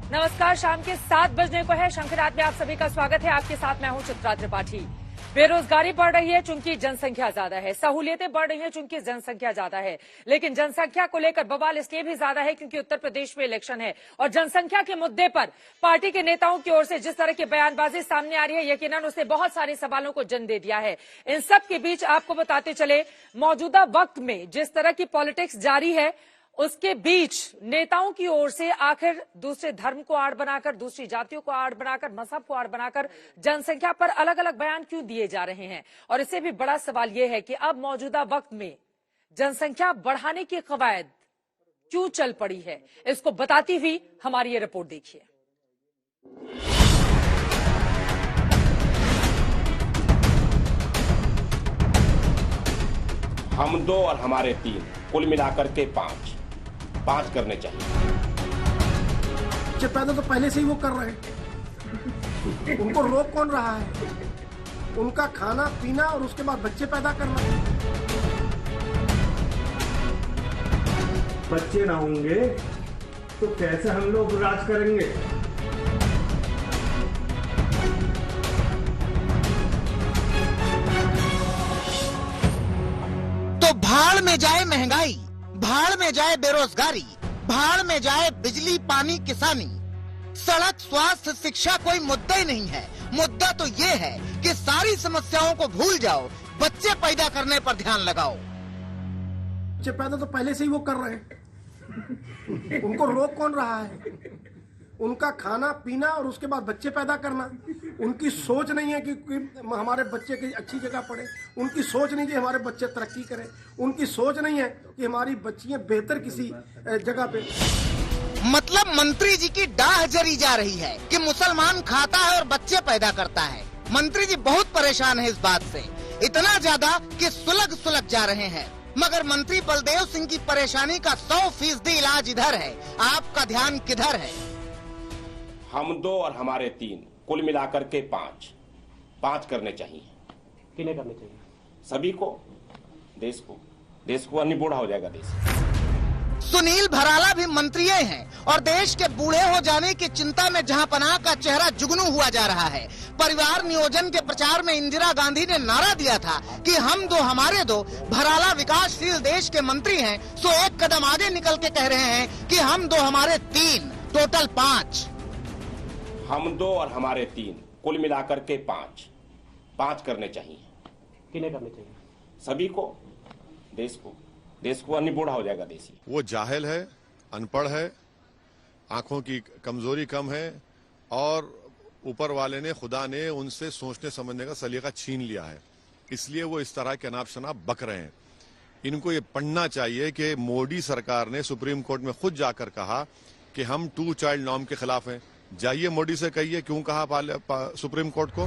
नमस्कार, शाम के 7 बजने को है। शंखनाद में आप सभी का स्वागत है। आपके साथ मैं हूं चित्रा त्रिपाठी। बेरोजगारी बढ़ रही है चूंकि जनसंख्या ज्यादा है, सहूलियतें बढ़ रही हैं चूंकि जनसंख्या ज्यादा है, लेकिन जनसंख्या को लेकर बवाल इसलिए भी ज्यादा है क्योंकि उत्तर प्रदेश में इलेक्शन है और जनसंख्या के मुद्दे पर पार्टी के नेताओं की ओर से जिस तरह की बयानबाजी सामने आ रही है, यकीनन उसने बहुत सारे सवालों को जन्म दे दिया है। इन सब के बीच आपको बताते चले, मौजूदा वक्त में जिस तरह की पॉलिटिक्स जारी है उसके बीच नेताओं की ओर से आखिर दूसरे धर्म को आड़ बनाकर, दूसरी जातियों को आड़ बनाकर, मजहब को आड़ बनाकर जनसंख्या पर अलग अलग बयान क्यों दिए जा रहे हैं। और इससे भी बड़ा सवाल यह है कि अब मौजूदा वक्त में जनसंख्या बढ़ाने की कवायद क्यों चल पड़ी है। इसको बताती हुई हमारी ये रिपोर्ट देखिए। हम 2 और हमारे 3 कुल मिलाकर के 5 करने चाहिए। बच्चे पैदा तो पहले से ही वो कर रहे हैं, उनको रोक कौन रहा है? उनका खाना पीना और उसके बाद बच्चे पैदा करना। बच्चे ना होंगे तो कैसे हम लोग राज करेंगे? तो भाड़ में जाए महंगाई, भाड़ में जाए बेरोजगारी, भाड़ में जाए बिजली, पानी, किसानी, सड़क, स्वास्थ्य, शिक्षा कोई मुद्दा ही नहीं है। मुद्दा तो ये है कि सारी समस्याओं को भूल जाओ, बच्चे पैदा करने पर ध्यान लगाओ। बच्चे पैदा तो पहले से ही वो कर रहे हैं, उनको रोक कौन रहा है? उनका खाना पीना और उसके बाद बच्चे पैदा करना। उनकी सोच नहीं है कि हमारे बच्चे की अच्छी जगह पढ़े, उनकी सोच नहीं कि हमारे बच्चे तरक्की करें, उनकी सोच नहीं है कि हमारी बच्चियां बेहतर किसी जगह पे। मतलब मंत्री जी की डाह जरी जा रही है कि मुसलमान खाता है और बच्चे पैदा करता है। मंत्री जी बहुत परेशान है इस बात से, इतना ज्यादा कि सुलग जा रहे हैं। मगर मंत्री बलदेव सिंह की परेशानी का 100% इलाज इधर है। आपका ध्यान किधर है? हम 2 और हमारे 3 कुल मिलाकर के 5 करने चाहिए। किन्हें करने चाहिए? सभी को, देश को अन्य बूढ़ा हो जाएगा देश। सुनील भराला भी मंत्री हैं और देश के बूढ़े हो जाने की चिंता में जहांपनाह का चेहरा जुगनू हुआ जा रहा है। परिवार नियोजन के प्रचार में इंदिरा गांधी ने नारा दिया था कि हम 2 हमारे 2। भराला विकासशील देश के मंत्री हैं, सो एक कदम आगे निकल के कह रहे हैं कि हम 2 हमारे 3, टोटल 5। हम 2 और हमारे 3 कुल मिलाकर के 5 करने चाहिए। किन्हें करने चाहिए? सभी को, देश को अन्य बूढ़ा हो जाएगा देश। वो जाहिल है, अनपढ़ है, आंखों की कमजोरी कम है और ऊपर वाले ने, खुदा ने उनसे सोचने समझने का सलीका छीन लिया है, इसलिए वो इस तरह के अनाप शनाप बक रहे हैं। इनको ये पढ़ना चाहिए कि मोदी सरकार ने सुप्रीम कोर्ट में खुद जाकर कहा कि हम 2 चाइल्ड नॉर्म के खिलाफ हैं। जाइए मोदी से कहिए क्यों कहा सुप्रीम कोर्ट को।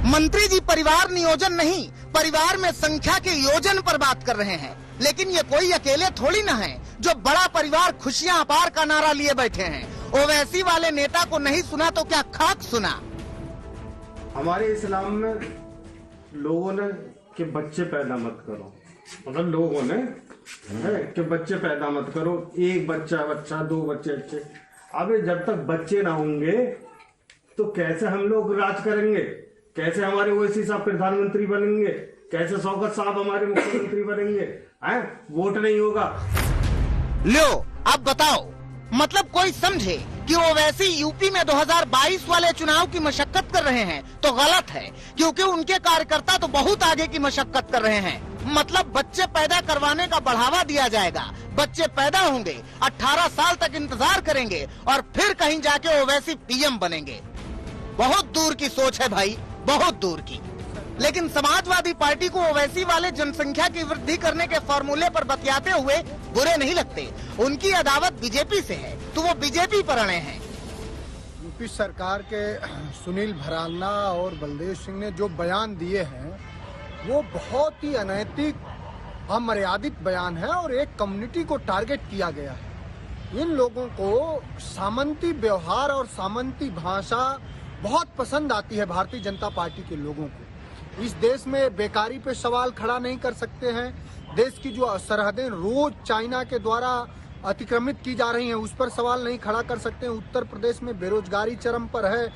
मंत्री जी परिवार नियोजन नहीं, परिवार में संख्या के योजन पर बात कर रहे हैं। लेकिन ये कोई अकेले थोड़ी ना है जो बड़ा परिवार खुशियां अपार का नारा लिए बैठे हैं। ओवैसी वाले नेता को नहीं सुना तो क्या खाक सुना? हमारे इस्लाम में लोगों ने कि बच्चे पैदा मत करो, मतलब लोगों ने कि बच्चे पैदा मत करो, 1 बच्चा 2 बच्चे। अबे जब तक बच्चे ना होंगे तो कैसे हम लोग राज करेंगे? कैसे हमारे ओवैसी साहब प्रधानमंत्री बनेंगे? कैसे शौकत साहब हमारे मुख्यमंत्री बनेंगे? वोट नहीं होगा। लो अब बताओ, मतलब कोई समझे कि ओवैसी यूपी में 2022 वाले चुनाव की मशक्कत कर रहे हैं तो गलत है, क्योंकि उनके कार्यकर्ता तो बहुत आगे की मशक्कत कर रहे हैं। मतलब बच्चे पैदा करवाने का बढ़ावा दिया जाएगा, बच्चे पैदा होंगे, 18 साल तक इंतजार करेंगे और फिर कहीं जाके ओवैसी पीएम बनेंगे। बहुत दूर की सोच है भाई, बहुत दूर की। लेकिन समाजवादी पार्टी को ओवैसी वाले जनसंख्या की वृद्धि करने के फॉर्मूले पर बतियाते हुए बुरे नहीं लगते। उनकी अदावत बीजेपी से है तो वो बीजेपी पर अड़े हैं। यूपी सरकार के सुनील भराला और बलदेव सिंह ने जो बयान दिए हैं वो बहुत ही अनैतिक, अमर्यादित बयान है और एक कम्युनिटी को टारगेट किया गया है। इन लोगों को सामंती व्यवहार और सामंती भाषा बहुत पसंद आती है भारतीय जनता पार्टी के लोगों को। इस देश में बेकारी पे सवाल खड़ा नहीं कर सकते हैं। देश की जो सरहदें रोज चाइना के द्वारा अतिक्रमित की जा रही हैं उस पर सवाल नहीं खड़ा कर सकते हैं। उत्तर प्रदेश में बेरोजगारी चरम पर है,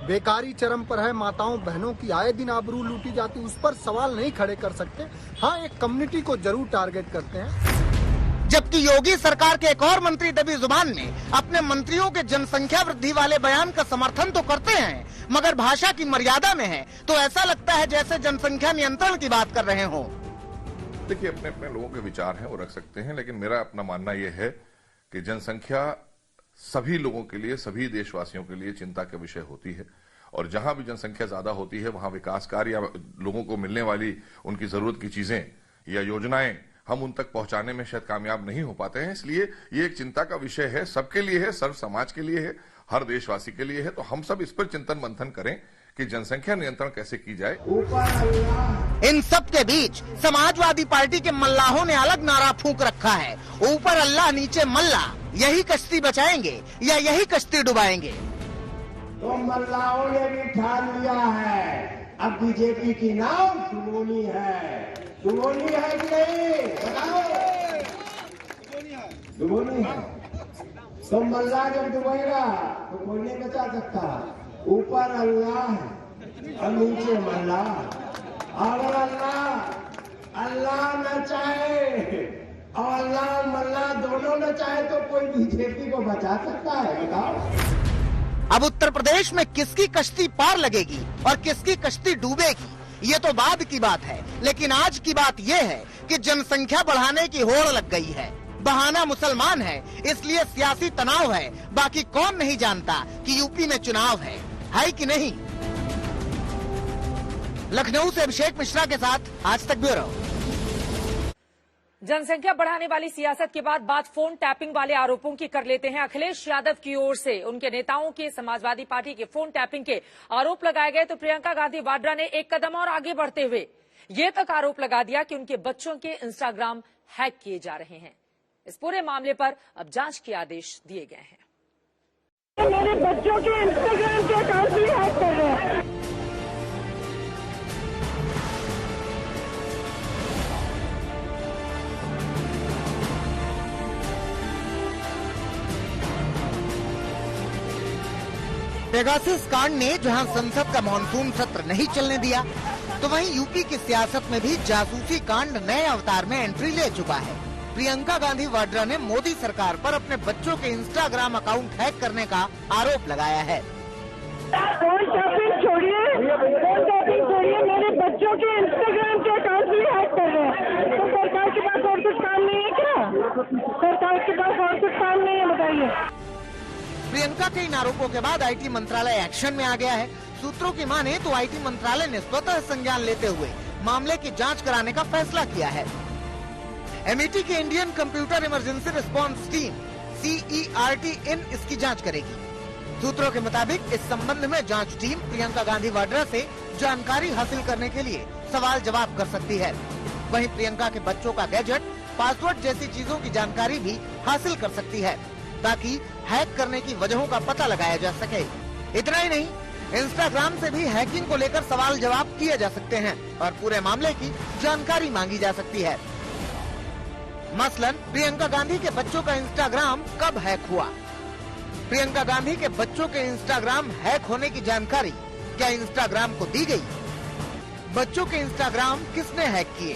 बेकारी चरम पर है, माताओं बहनों की आए दिन आबरू लूटी जाती, उस पर सवाल नहीं खड़े कर सकते। हाँ, एक कम्युनिटी को जरूर टारगेट करते हैं। जबकि योगी सरकार के एक और मंत्री दबी जुबान ने अपने मंत्रियों के जनसंख्या वृद्धि वाले बयान का समर्थन तो करते हैं, मगर भाषा की मर्यादा में है, तो ऐसा लगता है जैसे जनसंख्या नियंत्रण की बात कर रहे हों। देखिए, अपने अपने लोगों के विचार हैं, वो रख सकते हैं, लेकिन मेरा अपना मानना यह है कि जनसंख्या सभी लोगों के लिए, सभी देशवासियों के लिए चिंता का विषय होती है। और जहां भी जनसंख्या ज्यादा होती है वहां विकास कार्य या लोगों को मिलने वाली उनकी जरूरत की चीजें या योजनाएं हम उन तक पहुंचाने में शायद कामयाब नहीं हो पाते हैं। इसलिए ये एक चिंता का विषय है, सबके लिए है, सर्व समाज के लिए है, हर देशवासी के लिए है। तो हम सब इस पर चिंतन मंथन करें कि जनसंख्या नियंत्रण कैसे की जाए। इन सब के बीच समाजवादी पार्टी के मल्लाहों ने अलग नारा फूंक रखा है, ऊपर अल्लाह नीचे मल्ला। यही कश्ती बचाएंगे या यही कश्ती डुबाएंगे? तो मल्लाहों ने भी ठान लिया है, अब बीजेपी की नाव सुमोनी है। सुमोनी है कि नहीं, बताओ? सुमोनी है। तो मल्ला जब डूबेगा तो कोई नहीं बचा सकता। ऊपर अल्लाह और नीचे मल्ला। अगर अल्लाह न चाहे और अल्लाह मल्ला दोनों न चाहे तो कोई बीजेपी को बचा सकता है? बताओ। अब उत्तर प्रदेश में किसकी कश्ती पार लगेगी और किसकी कश्ती डूबेगी, ये तो बाद की बात है। लेकिन आज की बात ये है कि जनसंख्या बढ़ाने की होड़ लग गई है। बहाना मुसलमान है, इसलिए सियासी तनाव है। बाकी कौन नहीं जानता कि यूपी में चुनाव है कि नहीं। लखनऊ से अभिषेक मिश्रा के साथ आज तक ब्यूरो। जनसंख्या बढ़ाने वाली सियासत के बाद बात फोन टैपिंग वाले आरोपों की कर लेते हैं। अखिलेश यादव की ओर से उनके नेताओं के समाजवादी पार्टी के फोन टैपिंग के आरोप लगाए गए तो प्रियंका गांधी वाड्रा ने एक कदम और आगे बढ़ते हुए ये तक आरोप लगा दिया कि उनके बच्चों के इंस्टाग्राम हैक किए जा रहे हैं। इस पूरे मामले पर अब जांच के आदेश दिए गए हैं। मेरे बच्चों के इंस्टाग्राम के अकाउंट भी हैक कर रहे हैं। पेगासस कांड ने जहां संसद का मॉनसून सत्र नहीं चलने दिया, तो वहीं यूपी की सियासत में भी जासूसी कांड नए अवतार में एंट्री ले चुका है। प्रियंका गांधी वाड्रा ने मोदी सरकार पर अपने बच्चों के इंस्टाग्राम अकाउंट हैक करने का आरोप लगाया है। फोन टैपिंग छोड़िए, मेरे बच्चों के इंस्टाग्राम के अकाउंट भी हैक कर रहे हैं। तो सरकार के पास और कुछ काम नहीं है क्या? सरकार के पास और कुछ काम नहीं है, बताइए। प्रियंका के इन आरोपों के बाद आईटी मंत्रालय एक्शन में आ गया है। सूत्रों की माने तो आईटी मंत्रालय ने स्वतः संज्ञान लेते हुए मामले की जांच कराने का फैसला किया है। एमईटी की Indian computer emergency response team CERT इन इसकी जांच करेगी। सूत्रों के मुताबिक इस संबंध में जांच टीम प्रियंका गांधी वाड्रा से जानकारी हासिल करने के लिए सवाल जवाब कर सकती है। वहीं प्रियंका के बच्चों का गैजेट, पासवर्ड जैसी चीजों की जानकारी भी हासिल कर सकती है, ताकि हैक करने की वजहों का पता लगाया जा सके। इतना ही नहीं, इंस्टाग्राम से भी हैकिंग को लेकर सवाल जवाब किए जा सकते हैं और पूरे मामले की जानकारी मांगी जा सकती है। मसलन प्रियंका गांधी के बच्चों का इंस्टाग्राम कब हैक हुआ? प्रियंका गांधी के बच्चों के इंस्टाग्राम हैक होने की जानकारी क्या इंस्टाग्राम को दी गई? बच्चों के इंस्टाग्राम किसने हैक किए?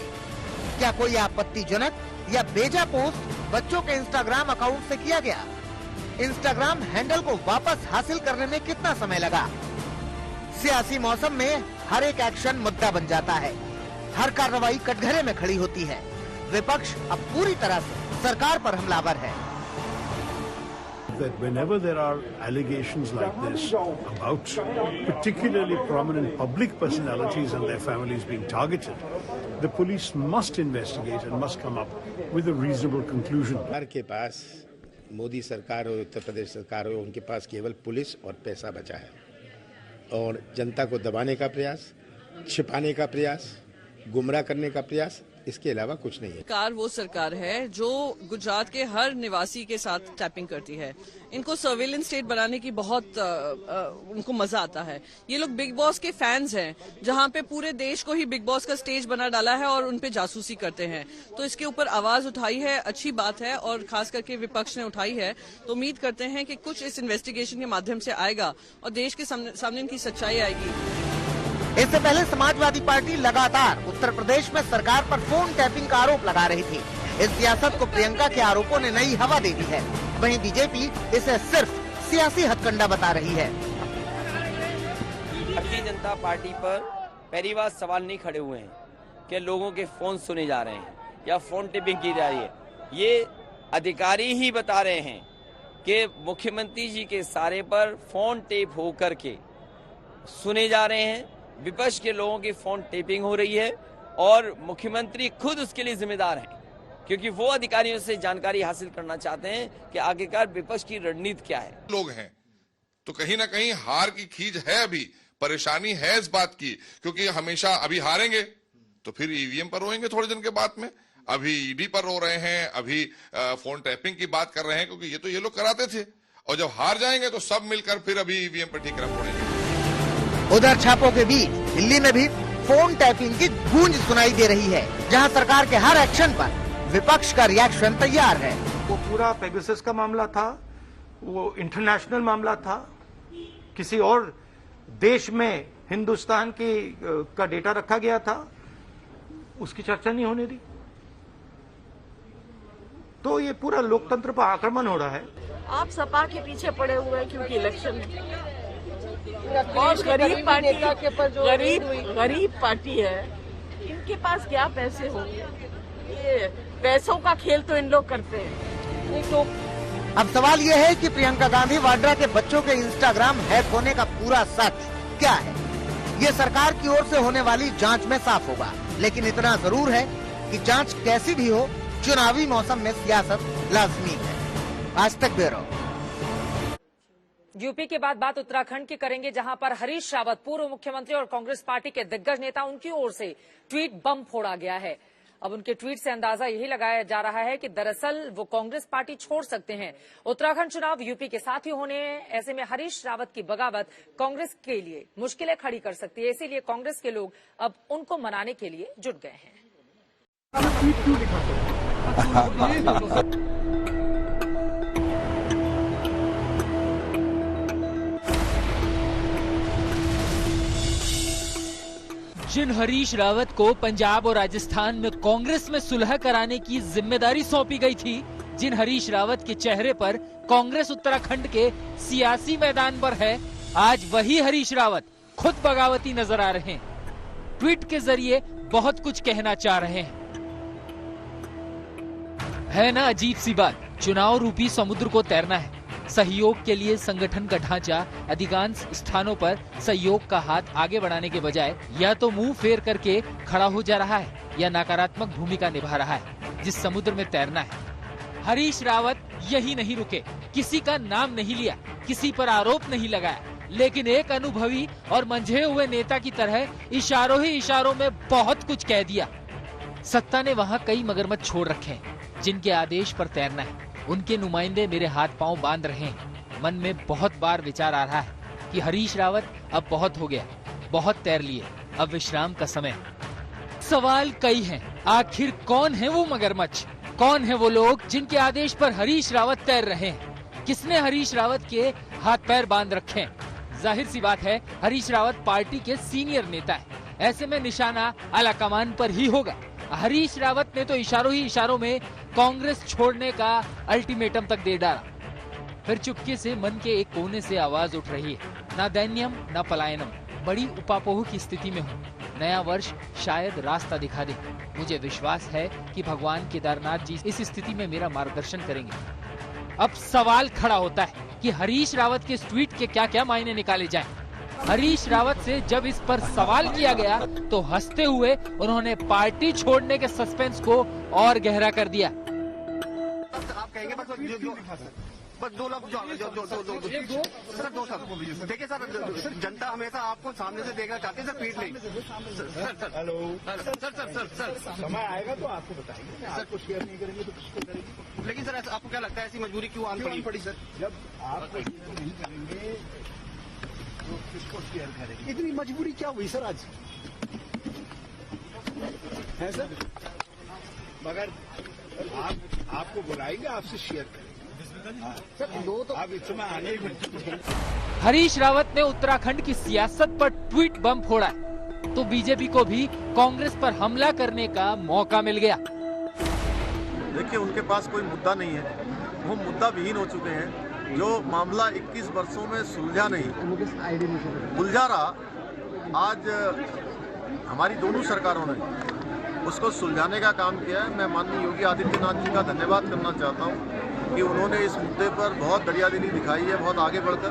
क्या कोई आपत्तिजनक या बेजा पोस्ट बच्चों के इंस्टाग्राम अकाउंट से किया गया? इंस्टाग्राम हैंडल को वापस हासिल करने में कितना समय लगा? सियासी मौसम में हर एक एक्शन मुद्दा बन जाता है, हर कार्रवाई कटघरे में खड़ी होती है। विपक्ष अब पूरी तरह से सरकार पर हमलावर है। That whenever there are allegations like this about particularly prominent public personalities and their families being targeted, the police must investigate and must come up with a reasonable conclusion. सरकार के पास, मोदी सरकार हो, उत्तर प्रदेश सरकार हो, उनके पास केवल पुलिस और पैसा बचा है और जनता को दबाने का प्रयास, छिपाने का प्रयास, गुमराह करने का प्रयास इसके अलावा कुछ नहीं है। सरकार वो सरकार है जो गुजरात के हर निवासी के साथ टैपिंग करती है। इनको सर्वेलेंस स्टेट बनाने की बहुत उनको मजा आता है। ये लोग बिग बॉस के फैंस हैं, जहां पे पूरे देश को ही बिग बॉस का स्टेज बना डाला है और उनपे जासूसी करते हैं। तो इसके ऊपर आवाज उठाई है, अच्छी बात है, और खास करके विपक्ष ने उठाई है। तो उम्मीद करते हैं कि कुछ इस इन्वेस्टिगेशन के माध्यम से आएगा और देश के सामने इनकी सच्चाई आएगी। इससे पहले समाजवादी पार्टी लगातार उत्तर प्रदेश में सरकार पर फोन टैपिंग का आरोप लगा रही थी। इस सियासत को प्रियंका के आरोपों ने नई हवा दे दी है। वहीं बीजेपी इसे सिर्फ सियासी हथकंडा बता रही है। भारतीय जनता पार्टी पर पहली बार सवाल नहीं खड़े हुए हैं कि लोगों के फोन सुने जा रहे हैं या फोन टेपिंग की जा रही है। ये अधिकारी ही बता रहे हैं कि मुख्यमंत्री जी के इशारे पर फोन टेप होकर के सुने जा रहे हैं। विपक्ष के लोगों की फोन टेपिंग हो रही है और मुख्यमंत्री खुद उसके लिए जिम्मेदार हैं, क्योंकि वो अधिकारियों से जानकारी हासिल करना चाहते हैं कि आखिरकार विपक्ष की रणनीति क्या है। लोग हैं तो कहीं ना कहीं हार की खींच है, अभी परेशानी है इस बात की, क्योंकि हमेशा अभी हारेंगे तो फिर ईवीएम पर रोएंगे थोड़े दिन के बाद में। अभी ईडी पर रो रहे हैं, अभी फोन टैपिंग की बात कर रहे हैं, क्योंकि ये लोग कराते थे, और जब हार जाएंगे तो सब मिलकर फिर अभी ईवीएम पर ठीकरा फोड़ेंगे। उधर छापों के बीच दिल्ली में भी फोन टैपिंग की गूंज सुनाई दे रही है, जहां सरकार के हर एक्शन पर विपक्ष का रिएक्शन तैयार है। वो पूरा पेगासस का मामला था, वो इंटरनेशनल मामला था, किसी और देश में हिंदुस्तान का डेटा रखा गया था, उसकी चर्चा नहीं होने दी। तो ये पूरा लोकतंत्र पर आक्रमण हो रहा है। आप सपा के पीछे पड़े हुए हैं क्योंकि इलेक्शन और गरीब पार्टी है, इनके पास क्या पैसे होंगे? ये पैसों का खेल तो इन लोग करते हैं। तो अब सवाल ये है कि प्रियंका गांधी वाड्रा के बच्चों के इंस्टाग्राम हैक होने का पूरा सच क्या है? ये सरकार की ओर से होने वाली जांच में साफ होगा, लेकिन इतना जरूर है कि जांच कैसी भी हो, चुनावी मौसम में सियासत लाजमी है। आज तक ब्यूरो। यूपी के बाद बात उत्तराखंड की करेंगे, जहां पर हरीश रावत, पूर्व मुख्यमंत्री और कांग्रेस पार्टी के दिग्गज नेता, उनकी ओर से ट्वीट बम फोड़ा गया है। अब उनके ट्वीट से अंदाजा यही लगाया जा रहा है कि दरअसल वो कांग्रेस पार्टी छोड़ सकते हैं। उत्तराखंड चुनाव यूपी के साथ ही होने हैं, ऐसे में हरीश रावत की बगावत कांग्रेस के लिए मुश्किलें खड़ी कर सकती है। इसीलिए कांग्रेस के लोग अब उनको मनाने के लिए जुट गए हैं। जिन हरीश रावत को पंजाब और राजस्थान में कांग्रेस में सुलह कराने की जिम्मेदारी सौंपी गई थी, जिन हरीश रावत के चेहरे पर कांग्रेस उत्तराखंड के सियासी मैदान पर है, आज वही हरीश रावत खुद बगावती नजर आ रहे हैं। ट्वीट के जरिए बहुत कुछ कहना चाह रहे हैं। है ना अजीब सी बात, चुनाव रूपी समुद्र को तैरना है। सहयोग के लिए संगठन का ढांचा अधिकांश स्थानों पर सहयोग का हाथ आगे बढ़ाने के बजाय या तो मुंह फेर करके खड़ा हो जा रहा है या नकारात्मक भूमिका निभा रहा है। जिस समुद्र में तैरना है, हरीश रावत यही नहीं रुके, किसी का नाम नहीं लिया, किसी पर आरोप नहीं लगाया, लेकिन एक अनुभवी और मंझे हुए नेता की तरह इशारों ही इशारों में बहुत कुछ कह दिया। सत्ता ने वहाँ कई मगरमच्छ छोड़ रखे हैं जिनके आदेश पर तैरना है। उनके नुमाइंदे मेरे हाथ पांव बांध रहे हैं। मन में बहुत बार विचार आ रहा है कि हरीश रावत अब बहुत हो गया, बहुत तैर लिए, अब विश्राम का समय। सवाल कई हैं, आखिर कौन है वो मगरमच्छ? कौन है वो लोग जिनके आदेश पर हरीश रावत तैर रहे हैं? किसने हरीश रावत के हाथ पैर बांध रखे हैं? जाहिर सी बात है, हरीश रावत पार्टी के सीनियर नेता है, ऐसे में निशाना आला कमान पर ही होगा। हरीश रावत ने तो इशारों ही इशारों में कांग्रेस छोड़ने का अल्टीमेटम तक दे डाला। फिर चुपके से मन के एक कोने से आवाज उठ रही है, ना दैन्यम ना पलायनम, बड़ी उपापोह की स्थिति में हूँ। नया वर्ष शायद रास्ता दिखा दे। मुझे विश्वास है कि भगवान केदारनाथ जी इस स्थिति में मेरा मार्गदर्शन करेंगे। अब सवाल खड़ा होता है कि हरीश रावत के इस ट्वीट के क्या क्या मायने निकाले जाएं। हरीश रावत से जब इस पर सवाल किया गया तो हंसते हुए उन्होंने पार्टी छोड़ने के सस्पेंस को और गहरा कर दिया। बस 2 लाख सर 2 सर देखिए सर, जनता हमेशा आपको सामने से देखना चाहती है सर, पीठ नहीं। सर हेलो सर समय आएगा तो आपको बताएंगे। सर कुछ शेयर नहीं करेंगे तो किसको करेंगे? लेकिन सर आपको क्या लगता है ऐसी मजबूरी क्यों आनी पड़ी सर? जब आप नहीं करेंगे तो किसको शेयर करेंगे? इतनी मजबूरी क्या हुई सर आज है सर? मगर आपको बुलाएंगे, आपसे शेयर करेंगे सर। दो तो आप इस समय आने ही। हरीश रावत ने उत्तराखंड की सियासत पर ट्वीट बम फोड़ा तो बीजेपी को भी कांग्रेस पर हमला करने का मौका मिल गया। देखिए, उनके पास कोई मुद्दा नहीं है, वो मुद्दा विहीन हो चुके हैं। जो मामला 21 वर्षों में सुलझा नहीं, उलझा रहा, आज हमारी दोनों सरकारों ने उसको सुलझाने का काम किया है। मैं माननीय योगी आदित्यनाथ जी का धन्यवाद करना चाहता हूँ कि उन्होंने इस मुद्दे पर बहुत दरियादिली दिखाई है, बहुत आगे बढ़कर।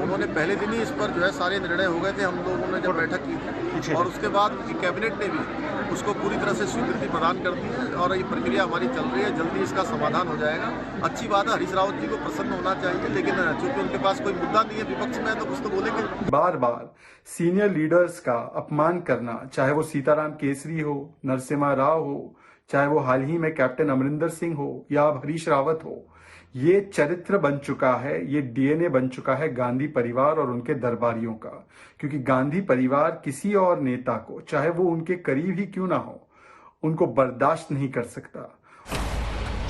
उन्होंने पहले दिन ही इस पर जो है सारे निर्णय हो गए थे, हम लोगों ने जब बैठक की थी, और उसके बाद उनकी कैबिनेट ने भी उसको पूरी तरह से स्वीकृति प्रदान कर दी है और ये प्रक्रिया हमारी चल रही है। जल्दी इसका समाधान हो जाएगा। अच्छी बात है, हरीश रावत जी को प्रसन्न होना चाहिए, लेकिन चूंकि उनके पास कोई मुद्दा नहीं है, विपक्ष में, तो कुछ तो बोलेंगे। बार बार सीनियर लीडर्स का अपमान करना, चाहे वो सीताराम केसरी हो, नरसिम्हा राव हो, चाहे वो हाल ही में कैप्टन अमरिंदर सिंह हो या अब हरीश रावत हो, ये चरित्र बन चुका है, ये डीएनए बन चुका है गांधी परिवार और उनके दरबारियों का। क्योंकि गांधी परिवार किसी और नेता को, चाहे वो उनके करीब ही क्यों ना हो, उनको बर्दाश्त नहीं कर सकता।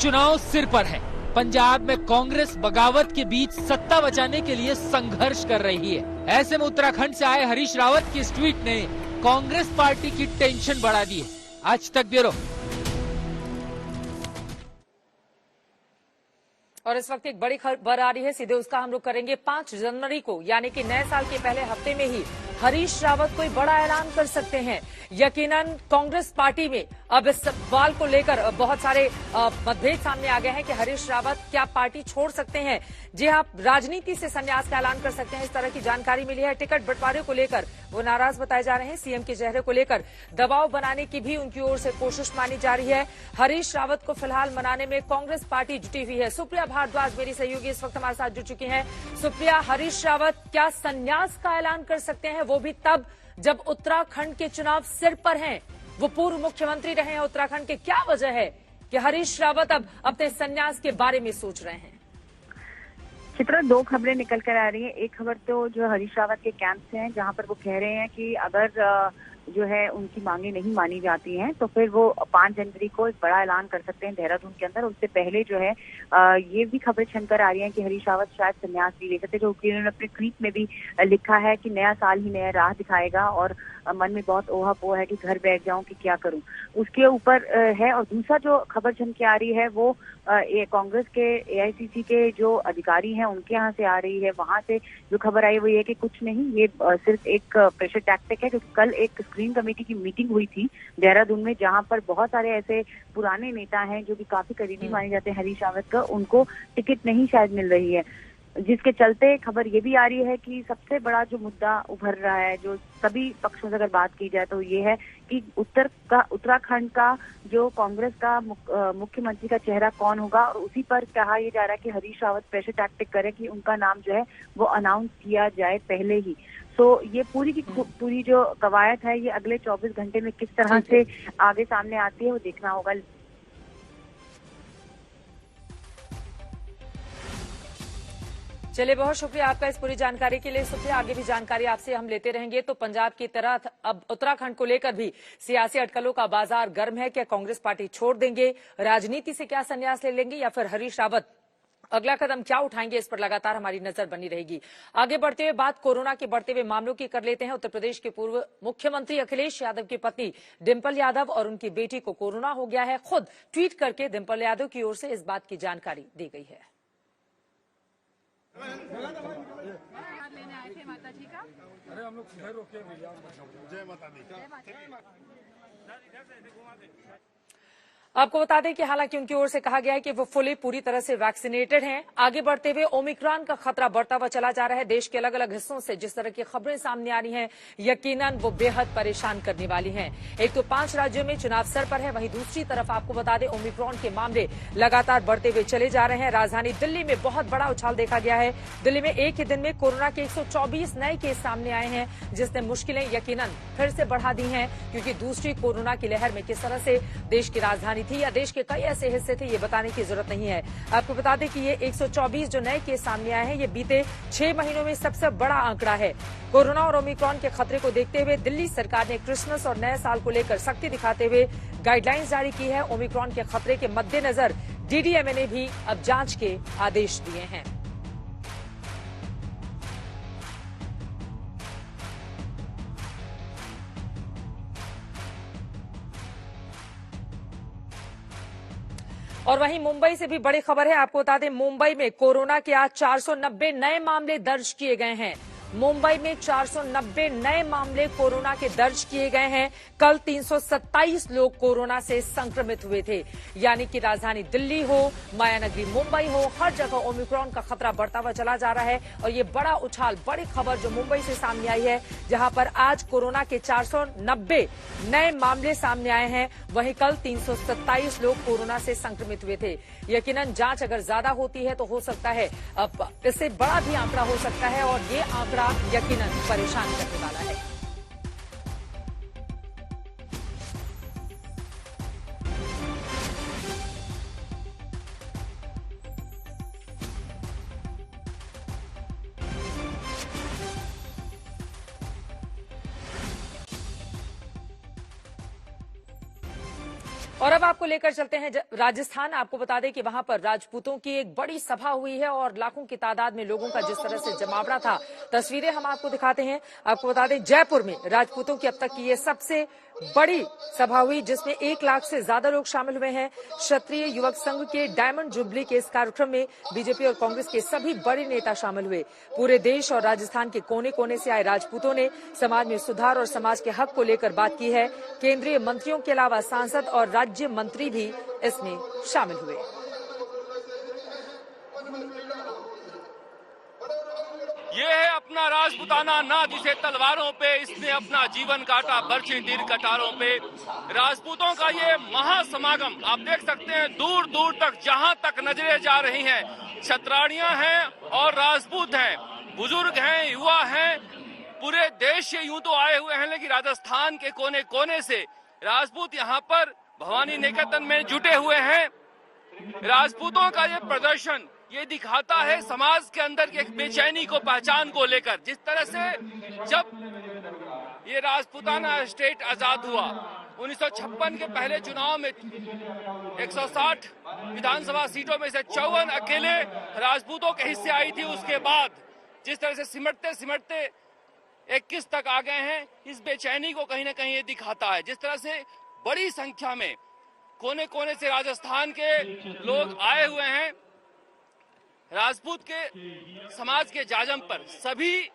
चुनाव सिर पर है। पंजाब में कांग्रेस बगावत के बीच सत्ता बचाने के लिए संघर्ष कर रही है। ऐसे में उत्तराखंड से आए हरीश रावत की इस ट्वीट ने कांग्रेस पार्टी की टेंशन बढ़ा दी है। आज तक ब्यूरो। और इस वक्त एक बड़ी खबर आ रही है, सीधे उसका हम लोग करेंगे। 5 जनवरी को यानी कि नए साल के पहले हफ्ते में ही हरीश रावत कोई बड़ा ऐलान कर सकते हैं। यकीनन कांग्रेस पार्टी में अब इस सवाल को लेकर बहुत सारे मतभेद सामने आ गए हैं कि हरीश रावत क्या पार्टी छोड़ सकते हैं। जी हाँ, राजनीति से संन्यास का ऐलान कर सकते हैं, इस तरह की जानकारी मिली है। टिकट बंटवारे को लेकर वो नाराज बताए जा रहे हैं। सीएम के चेहरे को लेकर दबाव बनाने की भी उनकी ओर से कोशिश मानी जा रही है। हरीश रावत को फिलहाल मनाने में कांग्रेस पार्टी जुटी हुई है। सुप्रिया भारद्वाज मेरी सहयोगी इस वक्त हमारे साथ जुड़ चुकी हैं। सुप्रिया, हरीश रावत क्या संन्यास का ऐलान कर सकते हैं, वो भी तब जब उत्तराखंड के चुनाव सिर पर हैं? वो पूर्व मुख्यमंत्री रहे हैं उत्तराखंड के। क्या वजह है कि हरीश रावत अब अपने संन्यास के बारे में सोच रहे हैं? चित्रा, 2 खबरें निकल कर आ रही हैं। एक खबर तो जो हरीश रावत के कैंप से है, जहां पर वो कह रहे हैं कि अगर जो है उनकी मांगे नहीं मानी जाती हैं तो फिर वो 5 जनवरी को एक बड़ा ऐलान कर सकते हैं देहरादून के अंदर। उससे पहले जो है ये भी खबर छनकर आ रही है कि हरीश रावत शायद संन्यास भी ले सकते, जो उन्होंने अपने ट्वीट में भी लिखा है कि नया साल ही नया राह दिखाएगा और मन में बहुत ओहा-पोह है कि घर बैठ जाऊं कि क्या करूं, उसके ऊपर है। और दूसरा जो खबर छन के आ रही है वो कांग्रेस के एआईसीसी के जो अधिकारी हैं उनके यहाँ से आ रही है। वहां से जो खबर आई वो ये कि कुछ नहीं, ये सिर्फ एक प्रेशर टैक्टिक है, क्योंकि कल एक स्क्रीनिंग कमेटी की मीटिंग हुई थी देहरादून में, जहां पर बहुत सारे ऐसे पुराने नेता हैं जो कि काफी करीबी माने जाते हैं हरीश रावत का, उनको टिकट नहीं शायद मिल रही है, जिसके चलते खबर ये भी आ रही है कि सबसे बड़ा जो मुद्दा उभर रहा है, जो सभी पक्षों से अगर बात की जाए तो ये है कि उत्तराखंड का जो कांग्रेस का मुख्यमंत्री का चेहरा कौन होगा। और उसी पर कहा यह जा रहा है कि हरीश रावत प्रेशर टैक्टिक करे कि उनका नाम जो है वो अनाउंस किया जाए पहले ही। तो ये पूरी की पूरी जो कवायद है ये अगले 24 घंटे में किस तरह से आगे सामने आती है वो देखना होगा। चलिए, बहुत शुक्रिया आपका इस पूरी जानकारी के लिए। सुप्रिया, आगे भी जानकारी आपसे हम लेते रहेंगे। तो पंजाब की तरह अब उत्तराखंड को लेकर भी सियासी अटकलों का बाजार गर्म है। क्या कांग्रेस पार्टी छोड़ देंगे, राजनीति से क्या संन्यास ले लेंगे, या फिर हरीश रावत अगला कदम क्या उठाएंगे, इस पर लगातार हमारी नजर बनी रहेगी। आगे बढ़ते हुए बात कोरोना के बढ़ते हुए मामलों की कर लेते हैं। उत्तर प्रदेश के पूर्व मुख्यमंत्री अखिलेश यादव की पत्नी डिंपल यादव और उनकी बेटी को कोरोना हो गया है। खुद ट्वीट करके डिंपल यादव की ओर से इस बात की जानकारी दी गई है। लेने आए थे माता जी का। अरे हम लोग सुबह रोके भैया। जय माता दी। आपको बता दें कि हालांकि उनकी ओर से कहा गया है कि वो पूरी तरह से वैक्सीनेटेड हैं। आगे बढ़ते हुए ओमिक्रॉन का खतरा बढ़ता हुआ चला जा रहा है। देश के अलग अलग हिस्सों से जिस तरह की खबरें सामने आ रही हैं, यकीनन वो बेहद परेशान करने वाली हैं। एक तो 5 राज्यों में चुनाव सर पर है, वहीं दूसरी तरफ आपको बता दें ओमिक्रॉन के मामले लगातार बढ़ते हुए चले जा रहे हैं। राजधानी दिल्ली में बहुत बड़ा उछाल देखा गया है। दिल्ली में एक ही दिन में कोरोना के 124 नए केस सामने आए हैं, जिसने मुश्किलें यकीनन फिर से बढ़ा दी हैं, क्योंकि दूसरी कोरोना की लहर में किस तरह से देश की राजधानी थी या देश के कई ऐसे हिस्से थे, ये बताने की जरूरत नहीं है। आपको बता दें कि ये 124 जो नए केस सामने आए हैं, ये बीते 6 महीनों में सबसे बड़ा आंकड़ा है। कोरोना और ओमिक्रॉन के खतरे को देखते हुए दिल्ली सरकार ने क्रिसमस और नए साल को लेकर सख्ती दिखाते हुए गाइडलाइंस जारी की है। ओमिक्रॉन के खतरे के मद्देनजर डीडीएमए ने भी अब जांच के आदेश दिए हैं। और वहीं मुंबई से भी बड़ी खबर है। आपको बता दें, मुंबई में कोरोना के आज 490 नए मामले दर्ज किए गए हैं। मुंबई में 490 नए मामले कोरोना के दर्ज किए गए हैं। कल 327 लोग कोरोना से संक्रमित हुए थे। यानी कि राजधानी दिल्ली हो, मायानगरी मुंबई हो, हर जगह ओमिक्रॉन का खतरा बढ़ता हुआ चला जा रहा है। और ये बड़ा उछाल, बड़ी खबर जो मुंबई से सामने आई है, जहां पर आज कोरोना के 490 नए मामले सामने आए हैं, वहीं कल 327 लोग कोरोना से संक्रमित हुए थे। यकीनन जांच अगर ज्यादा होती है तो हो सकता है अब इससे बड़ा भी आंकड़ा हो सकता है, और ये आंकड़ा यकीनन परेशान करने वाला है। और अब आपको लेकर चलते हैं राजस्थान। आपको बता दें कि वहां पर राजपूतों की एक बड़ी सभा हुई है और लाखों की तादाद में लोगों का जिस तरह से जमावड़ा था, तस्वीरें हम आपको दिखाते हैं। आपको बता दें, जयपुर में राजपूतों की अब तक की ये सबसे बड़ी सभा हुई, जिसमें 1 लाख से ज्यादा लोग शामिल हुए हैं। क्षत्रिय युवक संघ के डायमंड जुबली के इस कार्यक्रम में बीजेपी और कांग्रेस के सभी बड़े नेता शामिल हुए। पूरे देश और राजस्थान के कोने कोने से आए राजपूतों ने समाज में सुधार और समाज के हक को लेकर बात की है। केंद्रीय मंत्रियों के अलावा सांसद और राज्य मंत्री भी इसमें शामिल हुए। ये है अपना राजपूताना नाद, जिसे तलवारों पे इसने अपना जीवन काटा, बरछी तीर कटारों पे। राजपूतों का ये महासमागम आप देख सकते हैं, दूर दूर तक जहां तक नजरें जा रही हैं, क्षत्राणियां हैं और राजपूत हैं, बुजुर्ग हैं, युवा हैं, पूरे देश से यूं तो आए हुए हैं, लेकिन राजस्थान के कोने कोने से राजपूत यहाँ पर भवानी निकेतन में जुटे हुए हैं। राजपूतों का ये प्रदर्शन ये दिखाता है समाज के अंदर की एक बेचैनी को, पहचान को लेकर। जिस तरह से जब ये राजपूताना स्टेट आजाद हुआ 1956 के पहले चुनाव में 160 विधानसभा सीटों में से 54 अकेले राजपूतों के हिस्से आई थी। उसके बाद जिस तरह से सिमटते सिमटते 21 तक आ गए हैं, इस बेचैनी को कहीं ना कहीं ये दिखाता है। जिस तरह से बड़ी संख्या में कोने कोने से राजस्थान के लोग आए हुए हैं। राजपूत के समाज के जाजम पर सभी